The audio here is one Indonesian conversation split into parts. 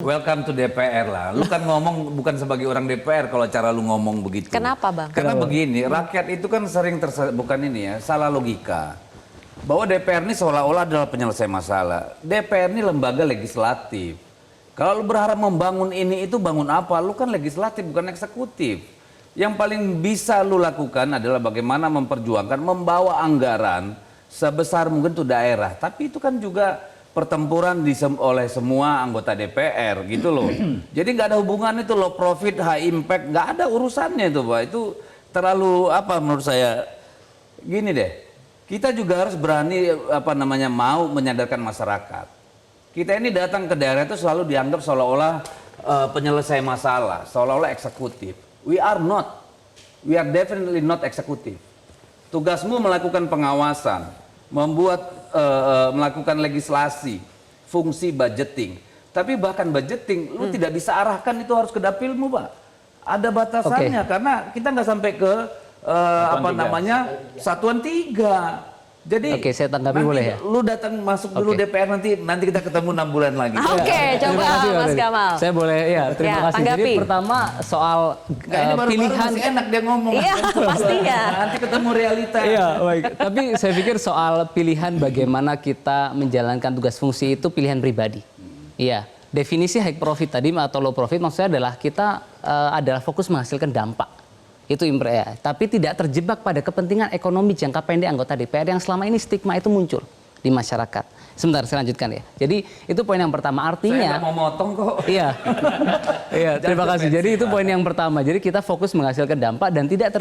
welcome to DPR lah. Lu kan ngomong bukan sebagai orang DPR kalau cara lu ngomong begitu. Kenapa, Bang? Karena begini, rakyat itu kan sering bukan ini ya, salah logika. Bahwa DPR ini seolah-olah adalah penyelesai masalah. DPR ini lembaga legislatif. Kalau lu berharap membangun ini itu bangun apa? Lu kan legislatif bukan eksekutif. Yang paling bisa lu lakukan adalah bagaimana memperjuangkan, membawa anggaran sebesar mungkin tuh daerah. Tapi itu kan juga pertempuran oleh semua anggota DPR gitu loh. Jadi nggak ada hubungan itu low profit, high impact, nggak ada urusannya itu Pak. Itu terlalu apa menurut saya. Gini deh, kita juga harus berani mau menyadarkan masyarakat. Kita ini datang ke daerah itu selalu dianggap seolah-olah penyelesai masalah, seolah-olah eksekutif. We are not. We are definitely not eksekutif. Tugasmu melakukan pengawasan, melakukan legislasi, fungsi budgeting. Tapi bahkan budgeting, lu tidak bisa arahkan itu harus ke dapilmu, Pak. Ada batasannya karena kita nggak sampai ke satuan 3. Jadi saya tanggapi boleh ya. Lu datang masuk dulu DPR nanti kita ketemu 6 bulan lagi. Coba Mas Gamal. Saya boleh terima kasih. Tanggapi. Jadi pertama soal pilihan masih enak dia ngomong. Iya, pastinya. Nanti ketemu realita. Iya, baik. Tapi saya pikir soal pilihan bagaimana kita menjalankan tugas fungsi itu pilihan pribadi. Iya. Definisi high profit tadi atau low profit maksudnya adalah kita adalah fokus menghasilkan dampak. Itu ya. Tapi tidak terjebak pada kepentingan ekonomi jangka pendek anggota DPR yang selama ini stigma itu muncul di masyarakat. Sebentar saya lanjutkan ya. Jadi itu poin yang pertama, artinya saya mau motong kok. Iya. Iya, terima kasih. Jadi itu poin yang pertama. Jadi kita fokus menghasilkan dampak dan tidak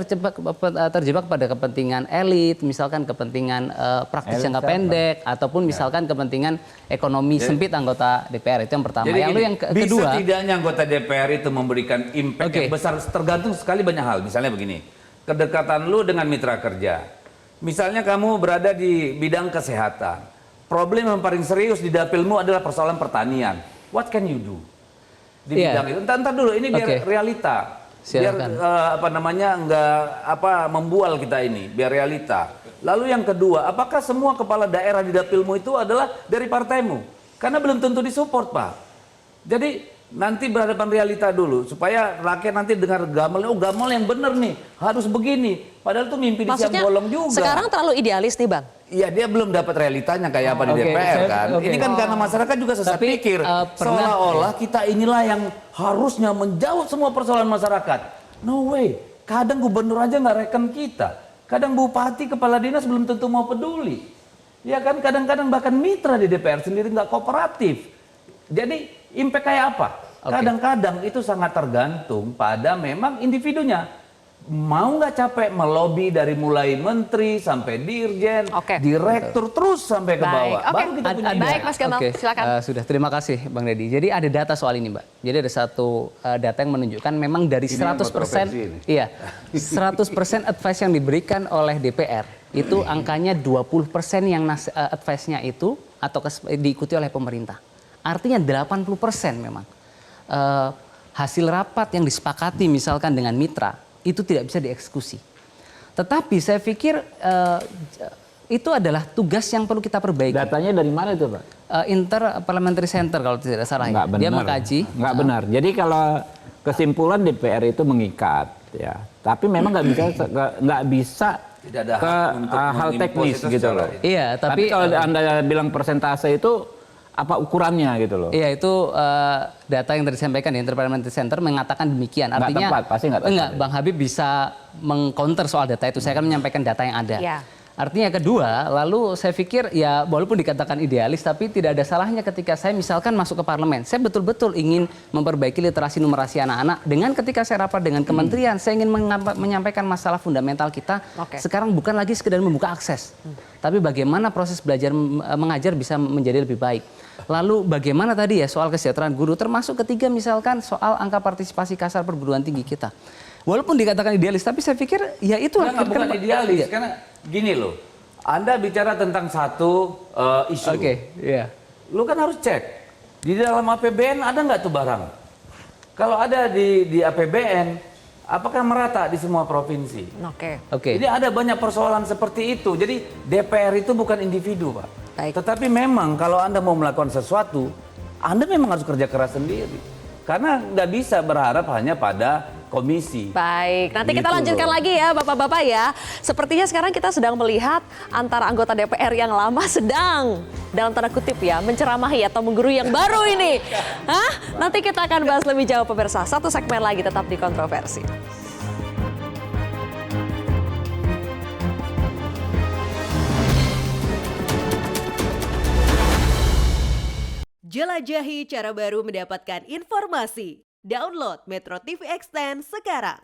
terjebak pada kepentingan elit, misalkan kepentingan praktis jangka pendek ataupun misalkan kepentingan ekonomi sempit anggota DPR. Itu yang pertama. Jadi yang kedua, bisa tidaknya anggota DPR itu memberikan impact yang besar tergantung sekali banyak hal. Misalnya begini, kedekatan lu dengan mitra kerja. Misalnya kamu berada di bidang kesehatan. Problem yang paling serius di dapilmu adalah persoalan pertanian. What can you do di bidang itu? Entar dulu, ini biar realita. Silakan. Biar nggak membual kita ini, biar realita. Lalu yang kedua, apakah semua kepala daerah di dapilmu itu adalah dari partaimu? Karena belum tentu disupport, Pak. Jadi nanti berhadapan realita dulu supaya rakyat nanti dengar Gamal, Gamal yang benar nih, harus begini. Padahal itu mimpi di siang bolong juga. Sekarang terlalu idealis nih, Bang. Iya, dia belum dapat realitanya kayak apa di DPR kan. Ini kan karena masyarakat juga sesat pikir seolah-olah kita inilah yang harusnya menjawab semua persoalan masyarakat. No way. Kadang gubernur aja nggak reken kita. Kadang bupati, kepala dinas belum tentu mau peduli. Ya kan, kadang-kadang bahkan mitra di DPR sendiri nggak kooperatif. Jadi impact kayak apa? Kadang-kadang itu sangat tergantung pada memang individunya. Mau nggak capek melobi dari mulai menteri sampai dirjen, direktur terus sampai ke bawah. Baru kita punya baik, Mas Gamal, silakan. Sudah, terima kasih Bang Deddy. Jadi ada data soal ini, Mbak. Jadi ada satu data yang menunjukkan memang dari 100%, 100% advice yang diberikan oleh DPR itu angkanya 20% yang advice-nya itu atau diikuti oleh pemerintah. Artinya 80% memang hasil rapat yang disepakati misalkan dengan mitra itu tidak bisa dieksekusi. Tetapi saya pikir itu adalah tugas yang perlu kita perbaiki. Datanya dari mana itu, Pak? Inter Parliamentary Center kalau tidak salah. Nggak benar. Dia mengkaji. Nggak benar. Jadi kalau kesimpulan DPR itu mengikat, ya. Tapi memang nggak bisa tidak ada hal teknis gitu loh. Iya, tapi kalau Anda bilang persentase itu apa ukurannya gitu loh? Iya, itu data yang tadi disampaikan di Interparliamentary Center mengatakan demikian. Artinya nggak tepat, pasti nggak tepat. Enggak, Bang Habib bisa mengcounter soal data itu. Saya akan menyampaikan data yang ada. Ya. Artinya kedua, lalu saya pikir ya walaupun dikatakan idealis, tapi tidak ada salahnya ketika saya misalkan masuk ke parlemen. Saya betul-betul ingin memperbaiki literasi numerasi anak-anak. Dengan ketika saya rapat dengan kementerian, saya ingin menyampaikan masalah fundamental kita. Sekarang bukan lagi sekedar membuka akses. Tapi bagaimana proses belajar mengajar bisa menjadi lebih baik. Lalu bagaimana tadi ya soal kesejahteraan guru, termasuk ketiga misalkan soal angka partisipasi kasar perguruan tinggi kita. Walaupun dikatakan idealis, tapi saya pikir ya itu bukan idealis, karena gini loh, Anda bicara tentang satu isu. Lu kan harus cek di dalam APBN ada nggak tuh barang. Kalau ada di APBN, apakah merata di semua provinsi? Jadi ada banyak persoalan seperti itu. Jadi DPR itu bukan individu, Pak. Tetapi memang kalau Anda mau melakukan sesuatu, Anda memang harus kerja keras sendiri. Karena nggak bisa berharap hanya pada komisi. Baik, nanti kita Gitu lanjutkan loh. lagi ya Bapak-Bapak ya. Sepertinya sekarang kita sedang melihat antara anggota DPR yang lama sedang dalam tanda kutip ya menceramahi atau menggurui yang baru ini. Hah? Nanti kita akan bahas lebih jauh pemirsa. Satu segmen lagi tetap di Kontroversi. Jelajahi cara baru mendapatkan informasi. Download Metro TV Extend sekarang.